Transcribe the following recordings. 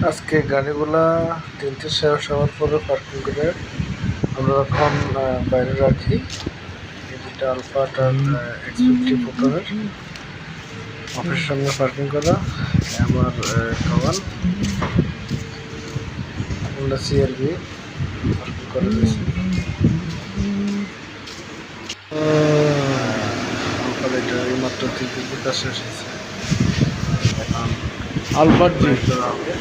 আজকে গাড়িগুলা তিনটে শেষ হওয়ার পরে পার্কিং করে আমরা এখন বাইরে রাখি। যেটা আলফাটার X50 অফিসের সামনে পার্কিং করা। আমার কাওয়ান আমরা CRV পার্কিং করে দিয়েছি। আলফার এটা এইমাত্র 3 কাজ শেষ হয়েছে। এখন আলফার জি করা হবে।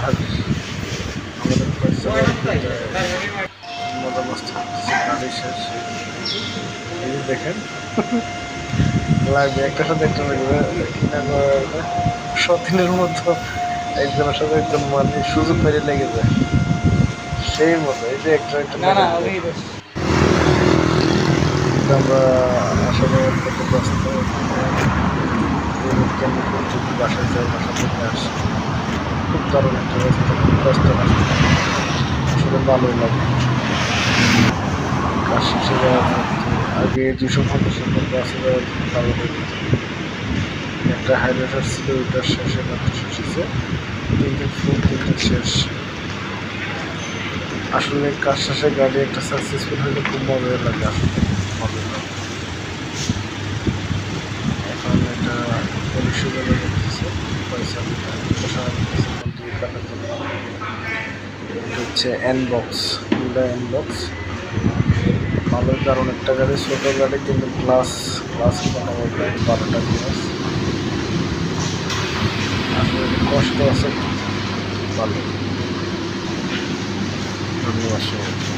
আর আমাদের মজা মস্তি করতেছে, গাড়ি শেষ। এই যে দেখেন লাগবে একটার সাথে একটা লাগবে কিনা 100 দিনের মতো একজনের সাথে একজন মানে সুযোগ মেরে লেগে যায় সেই মতো। এই যে একটা আমরা আসলে কত ব্যস্ত বাসায় যাই, বাসা থেকে আসি, খুব দারুণ একটা রাস্তা, খুব ব্যস্ত রাস্তা, আসলে ভালোই লাগে। কাজ শেষে যাওয়ার আগে 250 মতো আসে যাওয়ার ভালো লাগে। একটা হাইলাইটার ছিল, ওইটার শেষে মাত্র শেষ হয়েছে, কিন্তু শেষ। আসলে কাজ শেষে গাড়ি একটা সাকসেসফুল হলে খুব মজা লাগে, আসলে মজা লাগে। এখন এটা পরিষেবা করতেছে, পয়সা হচ্ছে এনবক্স, হুন্ডা এনবক্স। ভালোই দারুণ একটা গাড়ি, ছোটো গাড়ি কিন্তু গ্লাস বানাবো গাড়ি, 12টা গ্লাস। আসলে কষ্ট আছে, ভালো। ধন্যবাদ সবাই।